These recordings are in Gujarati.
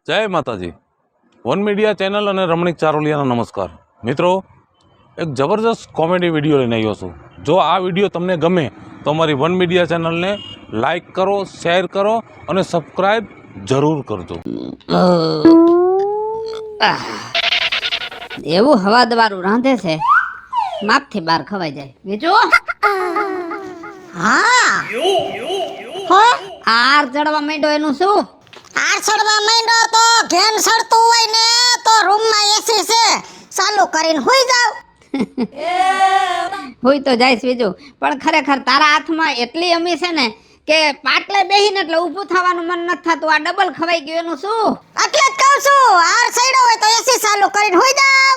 જય માતાજી. વન મીડિયા ચેનલ અને રમણીક ચારોલિયાનો નમસ્કાર. મિત્રો, એક જબરજસ્ત કોમેડી વિડીયો લઈને આવ્યો છું. જો આ વિડીયો તમને ગમે તો અમારી વન મીડિયા ચેનલને લાઈક કરો, શેર કરો અને સબસ્ક્રાઈબ જરૂર કરજો. એવું હવાદવારું રાંધે છે, માપથી બહાર ખવાઈ જાય. બીજું હા આર ચડવા માંડ્યો એનું શું? આ સડવા માંડ્યો તો ઘેન સડતું હોય ને તો રૂમમાં એસી છે, ચાલુ કરીને હુઈ જાવ. હોય તો જાય બીજું. પણ ખરેખર તારા હાથમાં એટલી અમી છે ને કે પાટલે બેહીને એટલે ઊભું થવાનું મન નથી થતું. આ ડબલ ખવાઈ ગયું એનું શું? એટલે જ કહું છું, આર સડ્યો હોય તો એસી ચાલુ કરીને હુઈ જાવ.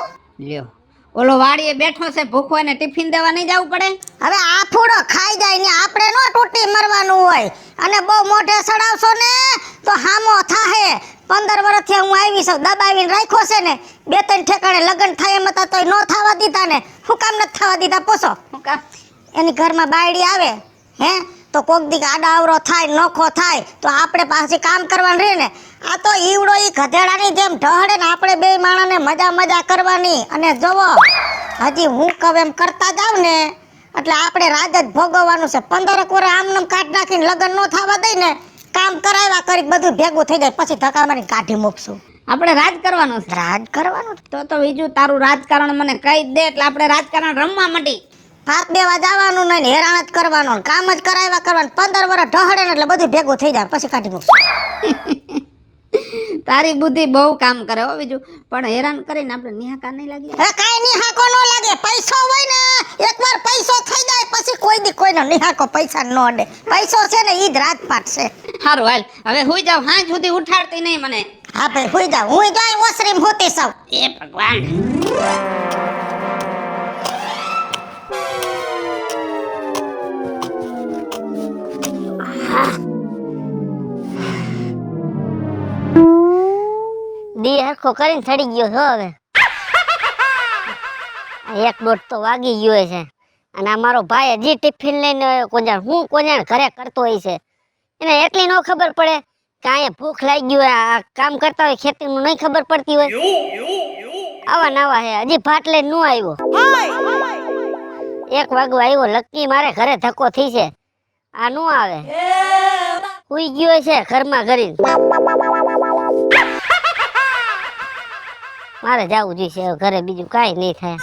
લ્યો, ઓલો વાડીએ બેઠો છે ભૂખો, એને ટિફિન દેવા નહીં જવું પડે? હવે આ ફૂડો ખાઈ જાય ને આપણે નો તૂટી મરવાનું હોય. અને બહુ મોઢે સડાવશો ને તો હામો થાહે. 15 વર્ષથી હું આવી છું, દબાવીને રાખ્યો છે ને. 2-3 ઠેકાણે લગ્ન થાય એમ હતા તોય નો થવા દીધા ને. શું કામ નથી થવા દીધા પૂછો? શું કામ? એની ઘરમાં બાયડી આવે હે તો કોક દી આડા આવરો થાય, નોખો થાય તો આપણે પાછી કામ કરવાનું રહે ને. આ તો ઈવડો ઈ ગધેડાની જેમ ઢહડે ને આપણે બે માણાને મજા કરવાની. અને જોવો, હજી હું કહું એમ કરતા જાવ ને એટલે આપણે રાજ જ ભોગવવાનું છે. 15 વર્ષ આમનામ કાઢ નાખીને લગ્ન નો થવા દઈ ને, કામ કરાવ્યા કરી બધું ભેગું થઈ જાય, પછી ધક્કા મારી કાઢી મૂકશું. આપણે રાજ કરવાનું છે. રાજ કરવાનું તો બીજું તારું રાજકારણ મને કહી દે એટલે આપણે રાજકારણ રમવા માંડી. ભાત દેવા જવાનું નહીં ને હેરાન જ કરવાનું, કામ જ કરાવ્યા કરવાનું. 15 વર્ષ ઢહડે ને એટલે બધું ભેગું થઈ જાય, પછી કાઢી મૂકશું. તારી બુદ્ધિ બહુ કામ કરે હો બીજું. પણ હેરાન કરીને આપણે નિહાકા નહીં લાગી. હે કાઈ નિહાકો નો લાગે. પૈસો હોય ને, એકવાર પૈસો થઈ જાય પછી કોઈ દી કોઈનો નિહાકો પૈસા નો અડે. પૈસો છે ને ઈ જ રાજપાટ છે. સારું હાલ, હવે હુઈ જાવ. હાંજ સુધી ઉઠાડતી નહીં મને. હા ભાઈ હુઈ જાવ. હું જાય ઓસરીમ હોતી સૌ. એ ભગવાન. દી હરખો કરીને ચડી ગયો છો. હવે 1-1.5 તો વાગી ગયો છે. અને આ મારો ભાઈ હજી ટિફિન લઈને કોજાણ ઘરે કરતો હોય છે. એને એટલી ન ખબર પડે કે અહીંયા ભૂખ લાગી હોય, આ કામ કરતા હોય ખેતીનું નહીં ખબર પડતી હોય. આવા નવા હે, હજી ભાત લઈને ન આવ્યો. 1 વાગવા આવ્યો, લકી મારે ઘરે ધક્કો થઈ છે. આ ન આવે, સુઈ ગયો છે ઘરમાં ઘરી. મારે જવું જોઈશે ઘરે, બીજું કાંઈ નહીં થાય.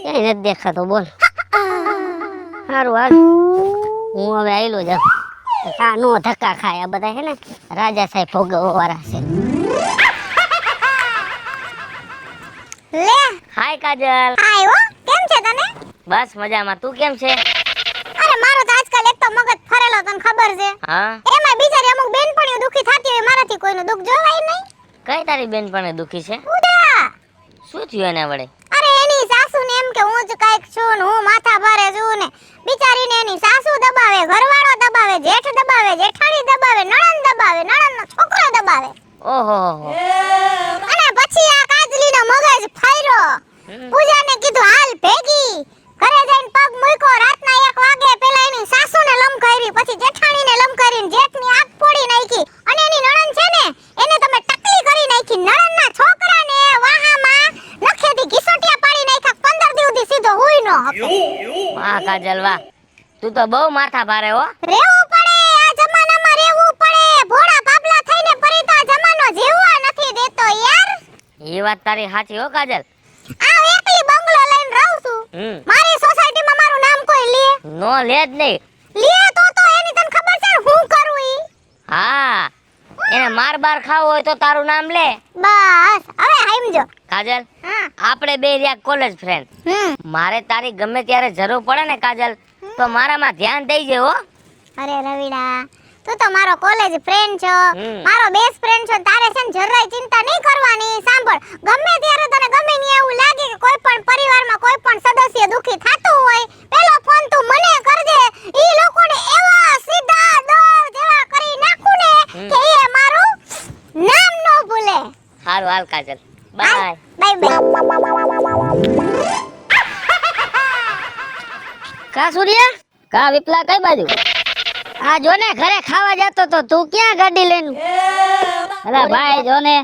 ક્યાંય નથી દેખાતો. બોલ સારું હાલ, હું હવે આયલો જાઉં. આ નો ધક્કા ખાય. આ બધા હે ને રાજા સાહેબ ભોગવવા વાળા છે. લે હાય કાજલ. આયો કેમ છે તને? બસ મજામાં. તું કેમ છે? અરે મારો તો આજકાલ એક તો મગજ ફરેલો, તને ખબર છે. હા, એમાં બિચારી અમુક બેનપણીઓ દુખી થતી હોય, મારાથી કોઈનું દુખ જોવાય નહીં. કઈ તારી બેનપણે દુખી છે? ઉદા શું થયું એને વડે? અરે એની સાસુ ને એમ કે હું જ કાઈક છું ને હું માથા ભારે છું ને. બિચારીને એની સાસુ દબાવે, ઘરવાળો દબાવે, જેઠ દબાવે, જેઠાણી દબાવે, નણંદ દબાવે, નણંદનો છોકરો દબાવે. ઓહો. અને પછી આ કાજલીનો મગજ ફાયરો. પૂજાને કીધું હાલ ભેગી. ઘરે જઈને પગ મૂક્યો. રાતના 1 વાગે પેલા એની સાસુને લમકારી, પછી જેઠાણીને લમકારીને જેઠની આંખ ફોડી નાખી. અને એની નણંદ છે ને એને તમે ટકલી કરી નાખી. નણંદના છોકરાને વાહામાં નખેથી ઘીસોટિયા પાડી નાખ્યા. 15 દી સુધી સીધો હુઈ નો હકે. વાહ કાજલ વાહ, તું તો બહુ માથા ભારે હો. રેવું પડે, આ જમાનામાં રેવું પડે. ભોળા બાબલા થઈને પરી તો આ જમાનો જીવવા નથી દેતો યાર. એ વાત તારી સાચી હો કાજલ. આ એકલી બંગલો લઈને રહું છું. મારી સોસાયટીમાં મારું નામ કોઈ લે? નો લે જ નહીં. લે તો એની તને ખબર છે હું કરું ઈ? હા, એને માર બાર ખાવો હોય તો તારું નામ લે. બસ હવે સમજો. કાજલ, હા આપણે બે રહ્યા કોલેજ ફ્રેન્ડ. મારે તારી ગમે ત્યારે જરૂર પડે ને કાજલ, તો મારામાં ધ્યાન દઈ જે હો. અરે રવિડા, તું તો મારો કોલેજ ફ્રેન્ડ છો, મારો બેસ્ટ ફ્રેન્ડ છો. તારે છે ને જરાય ચિંતા નહીં કરવાની. સાંભળ, ગમે ત્યારે તને ગમે ને એવું લાગે કે કોઈ પણ પરિવારમાં કોઈ પણ સદસ્ય દુખી થાતું હોય, પેલો ફોન તું મને કરજે. ઈ લોકોને એવા સીધા દોર જેવા કરી નાખું ને કે એ મારું નામ ન ભૂલે. હારું હાલ કાજલ, બાય બાય બાય. કા સૂર્યા, કા વિપલા કઈ બાજુ? આ જો ને ઘરે ખાવા જતો તો તું ક્યાં ગાડી લઈને? અલા ભાઈ જો ને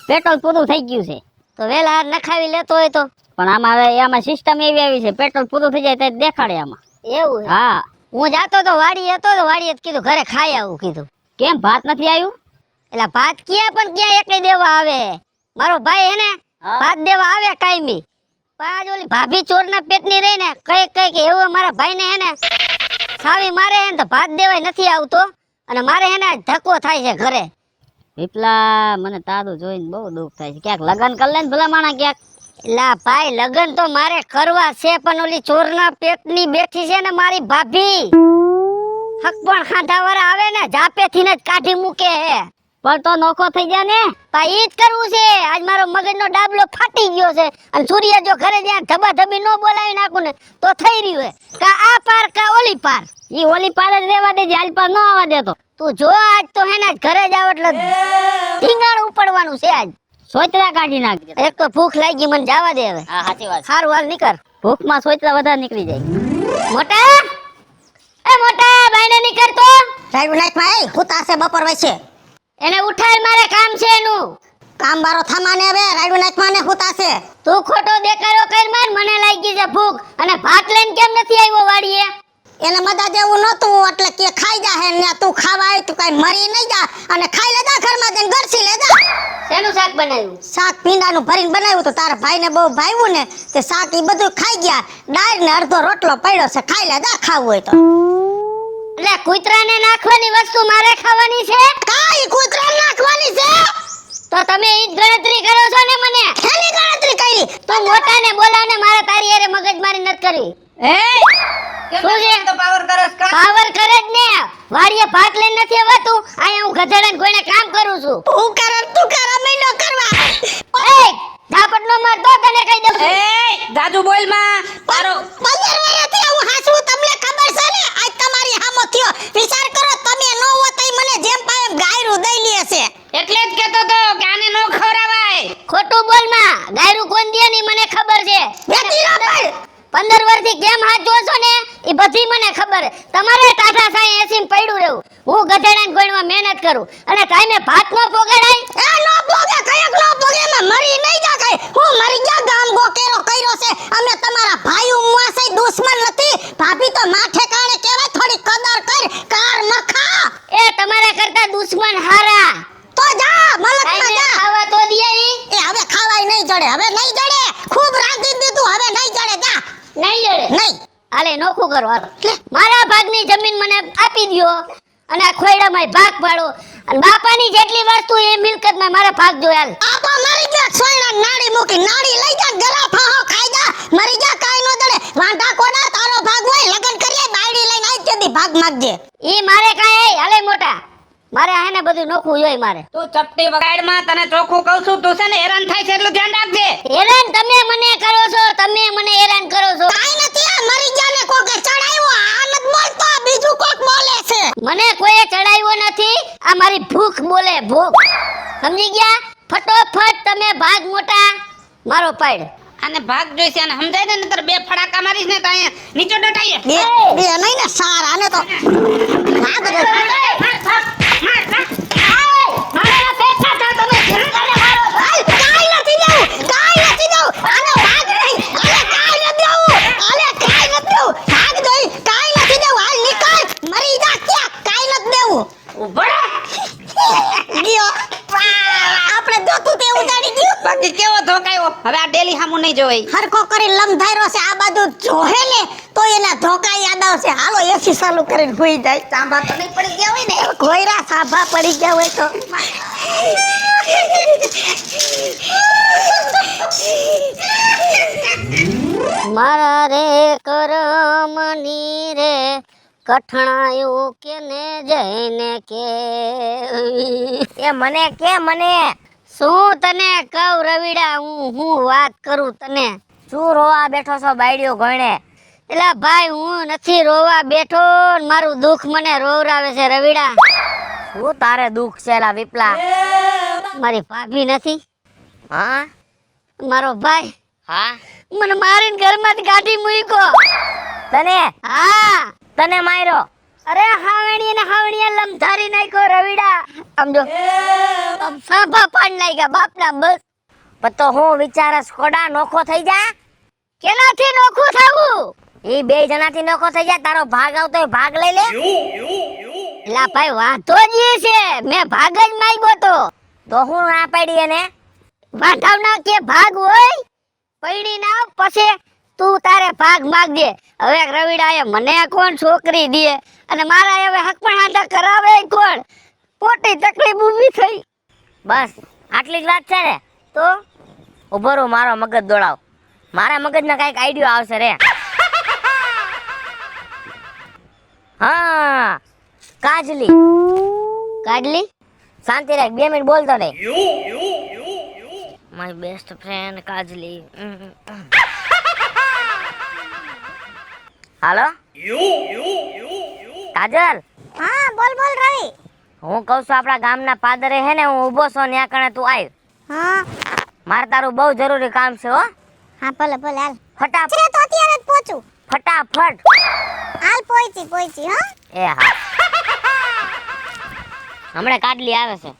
પેટ્રોલ પૂરું થઈ ગયું છે તો વેલા હાર નખાવી લેતો હોય તો. પણ આમાં સિસ્ટમ એવી આવી છે પેટ્રોલ પૂરું થઈ જાય તો દેખાડે આમાં. એવું? હા, હું જાતો તો વાડી હતો તો વાડીએ કીધું ઘરે ખાઈ આવું કીધું. કેમ ભાત નથી આવ્યું? એટલે ભાત ક્યાં પણ ક્યાં એકલી દેવા આવે. મારો ભાઈ હે ને ભાત દેવા આવે કાયમી. પાંચ ઓલી ભાભી ચોરના પેટની રહી ને કઈ કે એવું મારા ભાઈને હે ને સાવી મારે હે ને તો ભાત દેવાય નથી આવતો અને મારે હે ને ધક્કો થાય છે ઘરે. વિપલા મને તારું જોઈને બહુ દુઃખ થાય છે. ક્યાંક લગન કરી લે ને ભલા માણા ક્યાંક. એલા ભાઈ લગન તો મારે કરવા છે પણ ઓલી ચોરના પેટની બેઠી છે ને મારી ભાભી હક પણ ખાંધા વાળા આવે ને જાપેથી ને જ કાઢી મૂકે હે. પણ તો નોખો થઈ જાય ને ભાઈ ઈ જ કરવું છે. આજ મારો મગજનો ડાબલો ફાટી ગયો છે અને સૂર્ય જો ઘરે જ્યાં ધબાધબી નો બોલાવી નાખું ને તો થઈ રહ્યું હે કા આ પાર કા ઓલી પાર. ઈ ઓલી પાર જ રહેવા દેજે, આલ પાર નો આવવા દેતો. તું જો આજ તો હે ને ઘરે જાવ એટલે ઢીંગાણ ઉપડવાનું છે આજ. સોતરા કાઢી નાખજે. એક તો ભૂખ લાગી મને જવા દે હવે. હા સાચી વાત. સારું હાલ નીકળ. ભૂખમાં સોતરા વધારે નીકળી જાય. મોટા મોટા બાયને નીકળતો. ડ્રાઈવર નાઈટમાં એ હુતાશે બપોર વચ્ચે. એને ઉઠાડ મારે કામ છે એનું. કામ બારો થમાને હવે ડ્રાઈવર નાઈટમાં ને હુતાશે. તું ખોટો દેખાડો કર મને લાગી છે ભૂખ અને ભાત લઈને કેમ નથી આવ્યો વાડીએ? એને મદા જેવું નતું એટલે કે ખાઈ જા હે ને તું ખાવા આવી તું કઈ મરી નહીં જા અને ખાઈ લેજા ઘરમાં જઈને ગરસી લેજા. શેનું શાક બનાવ્યું? શાક ભીંડાનું ભરીને બનાવ્યું તો તારા ભાઈને બહુ ભાવ્યું ને તે શાક ઈ બધું ખાઈ ગયા. ડાળ ને અડધો રોટલો પડ્યો છે ખાઈ લેજા ખાવું હોય તો. એટલે કૂતરાને નાખવાની વસ્તુ મારે ખાવાની છે? કાઈ કૂતરાને નાખવાની છે? તો તમે ઈ જ ગણતરી કરો છો ને મને? ખેલી ગણતરી કરી. તો મોટાને બોલાવને મારે તારી હારે મગજમારી નથી કરવી. શું છે? તો પાવર કરસ કા? પાવર કરે જ ને. વાડીએ ભાત લઈને નથી આવતું. અહીંયા હું ગધેડાને કોઈને કામ કરું છું. તું કર અમે નો કરવા. એ ઝાપટ નો માર તો તને કહી દઉં છું. જાજુ બોલ માં તારો 15 વર્ષથી હું હાસું તમને ખબર છે ને આજ તમારી હામો થયો. વિચાર કરો તમે નો હો તઈ મને જેમ પાય એમ ગાયરું દઈ લે છે. એટલે જ કેતો તો કે આને નો ખવરાવાય. ખોટું બોલ માં. ગાયરું કોણ દે ની મને ખબર છે. બેટી નો પણ 15 વર્ષથી કેમ હાથ જોશો ને એ બધી મને ખબર. તમારે ટાટા સાઈ એસીમ પડ્યું રહેવું. હું ગધેડાને ગોળમાં મહેનત કરું અને ટાઈમે ભાત નો પોગાડાય. એ નો પોગે કયક નો પોગે મે મરી નહીં જા કઈ. હું મરી ગયા ગામ ગોકેરો કર્યો છે. અમે તમારા ભાઈ ઉમવા છે દુશ્મન નથી. ભાભી તો માથે કાણે કહેવાય થોડી કદર કર કાર મખા. એ તમારા કરતા દુશ્મન હારા. તો જા મલકમાં ટાઈમે જા. ખાવા તો દિયે ઈ. એ હવે ખાવાય નહીં જડે હવે નહીં જડે. ખૂબ રાંધી દીધું હવે નહીં જડે જા. નહીં જડે. નહીં હાલે નોખું કરો હાલો. મારા ભાગની જમીન મને આપી દ્યો અને આ ખોયડામાં ભાગ પાડો અને બાપાની જેટલી વસ્તુ એ મિલકતમાં મારા ભાગ જો હાલ. આપા મરી ગયા સોયણા નાડી મૂકી નાડી લઈ જા ગલા ફાહો ખાઈ જા મરી જા કાઈ નો દડે વાંઢા કોના તારો ભાગ હોય લગન કરીએ બાયડી લઈને આઈ જદી ભાગ માંગજે. ઈ મારે કાંઈ હાલે મોટા મારે આ ને બધું નોખું જોઈ મારે. તું ચપટી વગાડ માં તને ચોખ્ખું કહું છું તું છે ને હેરાન થાય છે એટલું ધ્યાન રાખજે. હેરાન તમે મને કરો છો, તમે મને હેરાન કરો છો. કાઈ નથી આ મરી ગયા ને કોકે ચડાવ્યો આ નત બોલતો બીજું કોક બોલે છે. મને કોઈએ ચડાવ્યો નથી. આ મારી ભૂખ બોલે ભૂખ. સમજી ગયા? ફટોફટ તમે ભાગ મોટા મારો પાડ. આને ભાગ જોઈશે અને સમજાય ને નતર બે ફડાકા મારીશ ને તો અહીંયા નીચે ડટાઈએ. બે નહીં ને સાર આને તો ભાગ દે. કાઈ નથી દેવું કાઈ નથી દેવું આનો ભાગ નહીં આલે કાઈ નથી દેવું આલે કાઈ નથી દેવું ભાગ દઈ કાઈ નથી દેવું હાલ નીકળ મરી જા ક્યાં કાઈ નથી દેવું ઉભા ગયો આપણે જોતું તે ઉડાડી ગયું બાકી કેવો ધોકાયો. હવે આ ડેલી હામું નહીં જોવાય. હરખો કરી લંધાયરો છે આ બાજુ જોહે ને તો એના ધોકા યાદ આવશે. હાલો એસી ચાલુ કરીને ભૂઈ જાય. સાંભા તો નહીં પડી ગયા હોય ને કોયરા સાંભા પડી ગયા હોય તો મારા રે કરમની રે કઠણાયું કેને જઈને કે મને શું તને કહું રવિડા હું વાત કરું તને. શું રોવા બેઠો છો બાયડીઓ ગણે? એલા ભાઈ હું નથી રોવા બેઠો ને મારું દુઃખ મને રોવરાવે છે રવિડા. શું તારે દુઃખ છે એલા વિપલા? મારી ભાભી નથી. હા મારો ભાઈ હા મને મારીને ઘરમાંથી કાઢી મૂક્યો. તને? હા તને માર્યો. અરે હાવણી ને હાવણીએ લમધારી નાખ્યો રવિડા. આમ જો આમ સાભા પાડ નાખ્યા બાપના બસ. પતો હું વિચારસ કોડા નોખો થઈ જા. કેનાથી નોખો થાવું? ઈ બે જણાથી નોખો થઈ જાય. તારો ભાગ આવતો હોય ભાગ લઈ લે. એલા ભાઈ વાંધો જ ઈ છે, મેં ભાગ જ માંગ્યો તો હું ના પાડી એને. વાંધાવના કે ભાગ હોય પૈડી ના પછી તું તારે ભાગ માંગજે. હવે રવિડાએ મને કોણ છોકરી દે અને મારા હવે હક પણ હાથા કરાવે કોણ? મોટી તકલીફ ઊભી થઈ. બસ આટલી જ વાત છે ને? તો ઉભો રહો, મારો મગજ દોડાવ. મારા મગજમાં કઈક આઈડિયો આવશે રે. હા, કાજલી. કાજલી શાંતિ રાખ, 2 મિનિટ બોલતો નહીં. My best friend Kajli. Hello Kajal. હા બોલ બોલ રવિ. હું કહું છું આપણા ગામના પાદરે હે ને હું ઊભો છું, ત્યાં કણે તું આવ. હા મારે તારું બહુ જરૂરી કામ છે હો. હા ભલે ભલે હાલ. ફટાફટ છે તો અત્યારે જ પહોંચું. ફટાફટ. હાલ પહોંચી હા. એ હા, હમણાં કાડલી આવે છે.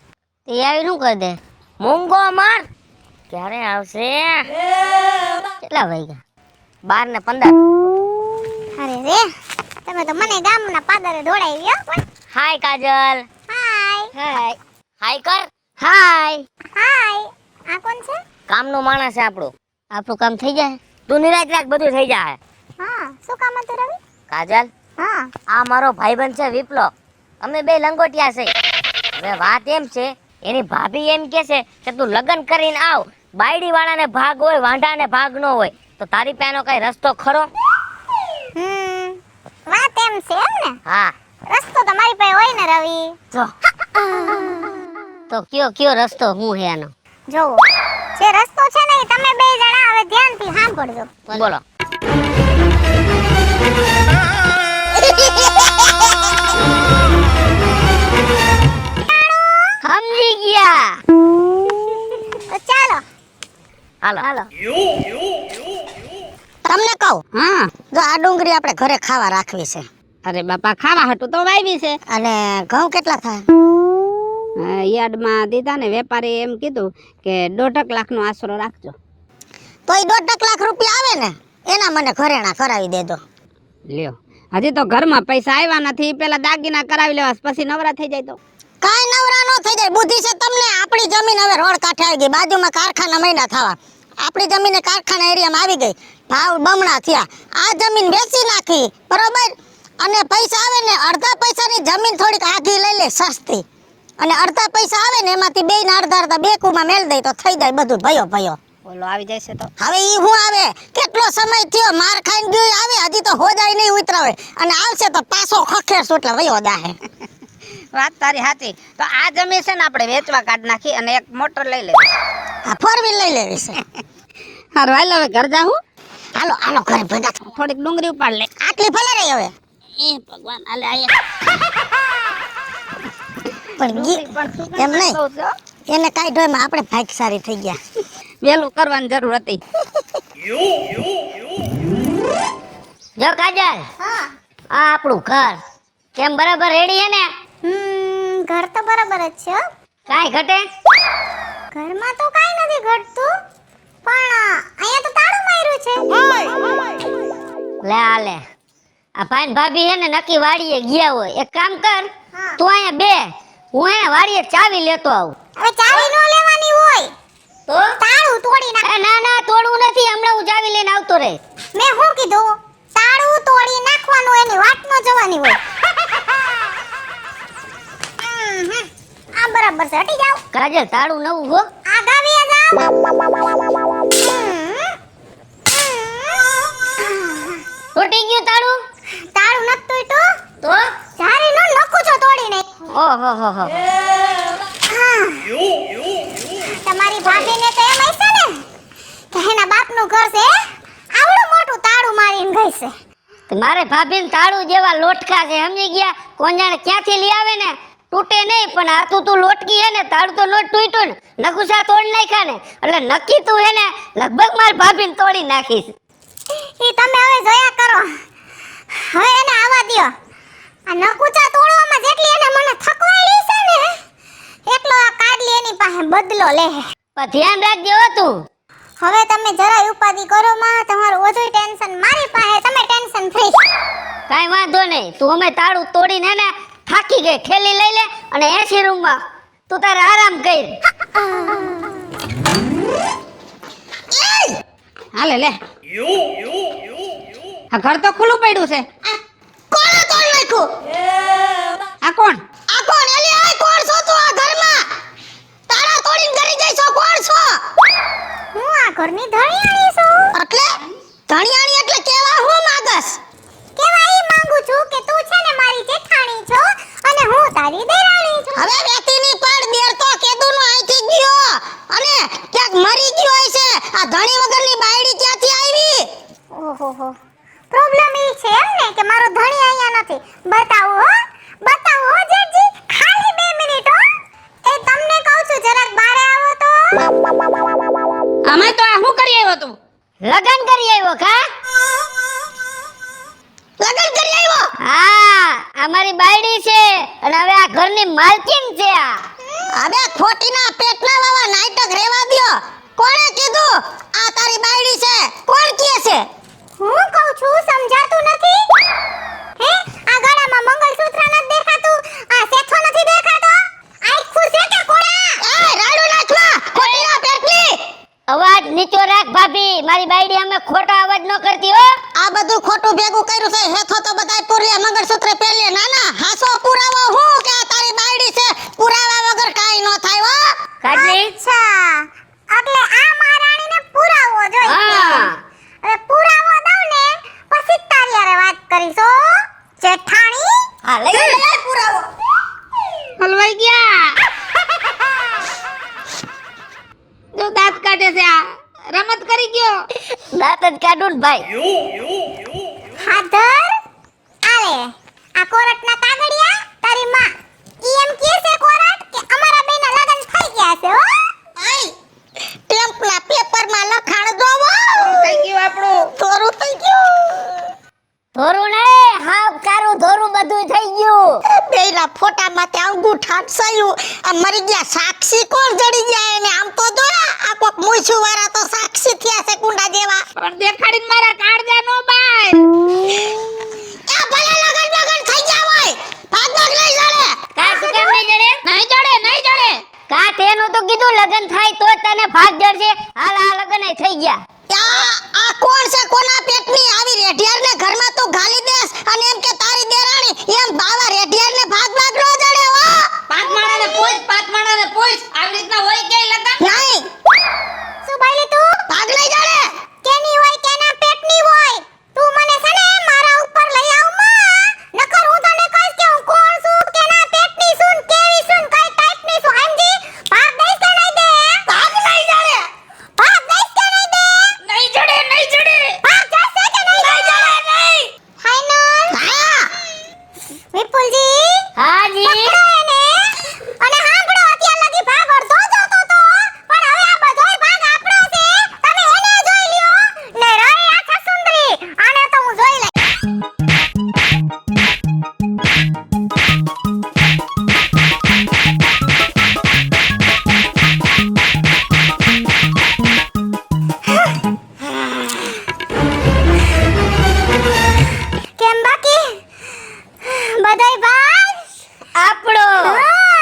તે આવી શું કરી દે? મૂંગો માર. ક્યારે આવશે? કેટલા વાગ્યા? 12:15. અરે રે તમે તો મને ગામના પાદરે દોડાવી હો. હાય કાજલ. હાય હાય હાય કર. હાય હાય. આ કોણ છે? કામનો માણસ છે આપણો. આપણું કામ થઈ જાય. તું નિરાશ રાખ, બધું થઈ જાય. હા શું કામ હતું રવિ? કાજલ, હા આ મારો ભાઈબંધ છે વિપ્લો. અમે બે લંગોટિયા છે. હવે વાત એમ છે, એની ભાભી એમ કે છે કે તું લગ્ન કરીને આવ. બાયડી વાળાને ભાગ હોય, વાંઢાને ભાગ ન હોય. તો તારી પાસેનો કઈ રસ્તો ખરો? વાત એમ છે એમ ને? હા. રસ્તો તો મારી પાસે હોય ને રવિ. જો તો કયો રસ્તો હું હે આનો? જો જે રસ્તો છે ને એ તમે બે જણા હવે ધ્યાનથી સાંભળજો. બોલો. સમજી ગયા. તો ચાલો હાલો હાલો. તમને કહું, હા. જો આ ડુંગળી આપણે ઘરે ખાવા રાખવી છે. અરે બાપા, ખાવા હાટું તો વાવી છે. અને ઘઉં કેટલા થાય? યાર્ડમાં દીધા ને વેપારી એમ કીધું કે 1.5 લાખનો આશરો રાખજો. તો એ 1.5 લાખ રૂપિયા આવે ને એના મને ઘરેણા કરાવી દેજો. લ્યો, હજી તો ઘરમાં પૈસા આવ્યા નથી, પેલા દાગીના કરાવી લેવા, પછી નવરા થઈ જાય તો. કાઈ નવરા નો થઈ જાય. બુદ્ધિ છે તમને? આપણી જમીન હવે રોડ કાંઠે આવી ગઈ, બાજુમાં કારખાના મહિના થવા. આપણી જમીન કારખાના એરિયામાં આવી ગઈ, ભાવ બમણા થયા. આ જમીન વેચી નાખી બરોબર, અને પૈસા આવે ને અડધા પૈસાની જમીન થોડીક આઘી લઈ લે સસ્તી, અને અડધા પૈસા આવે ને એમાંથી બે ના અડધા બે કુમાં મેળ દઈ તો થઈ જાય બધું ભયો ભયો. બોલો આવી જાય છે તો. હવે ઈ હું આવે? કેટલો સમય થયો, માર ખાઈને ગયો આવે, હજી તો હોદાય નહીં ઉતરા હોય, અને આવશે તો પાછો ખખેરશું એટલે વયો દાહે. વાત તારી સાચી. તો આ જમીન છે ને આપણે વેચવા કાઢ નાખી અને એક મોટર લઈ લેવી. આ 4 વ્હીલ લઈ લેવી છે. હારું હાલ હવે ઘર જાઉં. હાલો હાલો ઘરે ભેગા થાઓ. થોડીક ડુંગળી ઉપાડ લે. આટલી ભલે રહી હવે. એ ભગવાન, હાલે આયા. પણ એમ નહીં, એને કાઈ ઢોયમાં આપણે ભાગશાળી થઈ ગયા. વેલું કરવાની જરૂર હતી. જો કાજલ, હા આ આપણું ઘર કેમ બરાબર રેડી હે ને? ઘર તો બરાબર જ છે હો. કાઈ ઘટે? ઘરમાં તો કાઈ નથી ઘટતું, પણ અહીંયા તો તાળું માર્યું છે. લે આ લે, આ ભાઈ ભાભી હે ને નક્કી વાડીએ ગયા હોય. એક કામ કર, હા. તું અહીંયા બે, હું હે વાડીએ ચાવી લેતો આવું. હવે ચાવી નો લેવાની હોય, તો તાળું તોડી નાખ. એ ના ના, તોડવું નથી, હમણાં હું ચાવી લઈને આવતો રહે. મેં શું કીધું? તાળું તોડી નાખવાનું, એની વાત ન જવાની હોય. આ બરાબર છે, હટી જાવ. કાજલ તાળું નવું હો. આગાવી જાવ. તૂટી ગયું તાળું? તાળું નતું તૂટ્યું તો જારી નો નખું છો તોડી નાખ. ઓહો હો હો. તમારી ભાભીને તો એમ હશે ને કે એના બાપનું ઘર છે, આવડું મોટું તાળું મારીને ગઈ છે. તે મારે ભાભીને તાળું જેવા લોટકા છે, સમજી ગયા? કોણ જાણે ક્યાંથી લઈ આવે ને, તૂટે નહીં, પણ આ તું લોટકી હે ને, તાળું તો નોટ તૂટ્યું ને, નકુસા તોડી નાખ્યા ને, એટલે નક્કી તું હે ને લગભગ મારી ભાભીને તોડી નાખીશ. ઈ તમે હવે જોયા કરો. હવે એને આવવા દ્યો. આ નકુચા તોડવામાં જેટલી એને મને થકવાયેલી છે ને એટલો આ કાડલી એની પાસે બદલો લે. પણ ધ્યાન રાખજો હો તું. હવે તમે જરાય ઉપાધિ કરો માં, તમારું બધું ટેન્શન મારી પાસે, તમે ટેન્શન ફ્રી. કાઈ વાંધો નહીં, તું અમે તાળું તોડીને ને થાકી ગઈ ઠેલી લઈ લે અને એસી રૂમમાં તું તારે આરામ કર. હાલે લે આ ઘર તો ખુલ્લું પડ્યું છે. કોણે તોડ નાખ્યું? આ કોણ? આ કોણ? એલી આ કોણ છો તું આ ઘરમાં? તાળા તોડીને ઘરે જઈ છો, કોણ છો? હું આ ઘરની ધણિયાણી છું. એટલે ધણિયાણી એટલે કેવા હું માંગસ? કેવા ઈ માંગુ છું કે તું છે ને મારી જેઠાણી છો અને હું તારી દેરાણી છું. હવે વેતીની પાડ દેર તો કેદુનો આઈથી ગયો અને ક્યાંક મરી ગયો હશે. આ ધણી વગરની બાયડી ક્યાંથી આવી? ઓહોહો, પ્રોબ્લેમ ઈ છે એમ ને કે મારો ધણી અહીંયા નથી. બતાવો હો જેજી, ખાલી 2 મિનિટ હો. એ તમને કહું છું જરાક બારે આવો તો. અમે તો આ શું કરી આવ્યો તું? લગન કરી આવ્યો કા? લગન કરી આવ્યો? હા, અમારી બાયડી છે અને હવે આ ઘરની માલકીન છે આ. અબે ખોટીના પેટના વાવા નાટક રેવા દ્યો. કોણે કીધું આ તારી બાયડી છે? કોણ કહે છે? હું કહું છું સમજાતું નથી? હે આ ગળામાં મંગળસૂત્ર નથી દેખાતું? આ સેથો નથી દેખાતો? આખું છે કે કોણા? એ રાડુ નાચવા ખોટીના પેટની. અવાજ નીચો રાખ ભાભી, મારી બાયડી અમે ખોટો અવાજ ન કરતી હો. આ બધું ખોટું ભેગું કર્યું છે. હેથો તો બધાય પૂર્યા મંગળસૂત્ર પહેરીએ. ના હાસો પુરાવો હું કે આ તારી બાયડી છે? પુરાવા વગર કાઈ ન થાય હો. કાઢલી? અચ્છા, એટલે આ મહારાણીને પુરાવો જોઈએ. હા. હવે પુરાવો દઉં ને પછી તારી હારે વાત કરીશો જેઠાણી. હા લઈ લે પુરાવો. હલવાઈ ગયા. જો દાંત કાઢે છે આ રમત કરી ગયો. દાંત જ કાઢું ને ભાઈ. હાધર આલે આ કોરટના કાગળિયા તારી માં ઈ એમ કહે છે કોરટ કે અમારા બેના લગન થઈ ગયા છે હો. આઈ ટેમ્પલા પેપરમાં લખાણ જોવો. થઈ ગયું આપણું. થોરું થઈ ગયું. ધોરું ને હાવ કારું ધોરું બધું થઈ ગયું. બેયના ફોટામાં તે અંગૂઠા છાયું. આ મરી ગયા સાક્ષી કોણ જડી ગયા એને? આમ તો જો આ કોક મૂછું વાળા તો સાક્ષી થયા છે કુંડા જેવા. પણ દેખાડીને મારા કાળજા નો બાય. એ ભલે લગન થઈ ગયા હોય ભાગ નહીં જડે. કા શું કેમ નહીં જડે? નહીં જડે. કા તેનું તો કીધું લગન થાય તો જ તને ભાગ જડશે. હાલ આ લગન થઈ ગયા. આ કોણ છે? કોના પેટની આવી રેઢિયારને ઘરમાં તું ગાલી દેસ અને એમ કે તારી દેરાણી એમ બાવા રેઢિયારને ભાગ નો જડે હો. પાંચ માણાને પૂછ આવી રીતના હોય કે લગન? નહીં શું બોલી તું? ભાગ નહીં જડે. કેની હોય કેના પેટની હોય? તું મને છે ને મારા ઉપર લઈ આવ માં. નકર હું તને કહીશ કે હું કોણ છું, કેના પેટની છું, કેવી છું, કઈ ટાઈપની છું. સમજી? ભાગ દઈશ કે નહીં દે? ભાગ નહીં જડે. ભાગ દઈશ કે નહીં દે? નહીં જડે. ભાગ જશે કે નહીં જડે? ફાઇનલ? હા. વિપુલજી હાજી. પકડો એને અને હાંભળો અત્યાર લગી ભાગ અડધો જોતો તો પણ હવે આ બધોય ભાગ આપણો છે. તમે એને જોઈ લ્યો ને રહી આ છસુંદરી આને તો હું જોઈ લઈ. કેમ બાકી બધાય ભાગ આપણો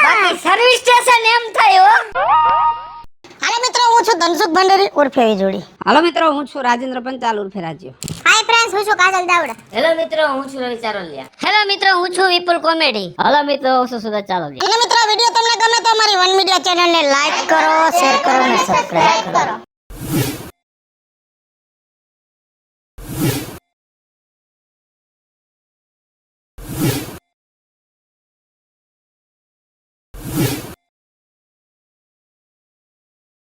બાકી સર્વિસ સ્ટેશન એમ થાય હો. હાલો મિત્રો, હું છું ધનસુખ ભંડારી ઉર્ફે જોડી. હાલો મિત્રો, હું છું રાજેન્દ્ર પંચાલ ઉર્ફે રાજ્યો. હાય ફ્રેન્ડ્સ, હું છું કાજલ દાવડા. હેલો મિત્રો, હું છું રવિ ચારોલિયા. હેલો મિત્રો, હું છું વિપુલ કોમેડી. હેલો મિત્રો, હું છું સુરત ચારોલિયા. અને મિત્રો વિડિયો તમને ગમે તો અમારી વન મીડિયા ચેનલને લાઈક કરો, શેર કરો અને સબસ્ક્રાઇબ કરો.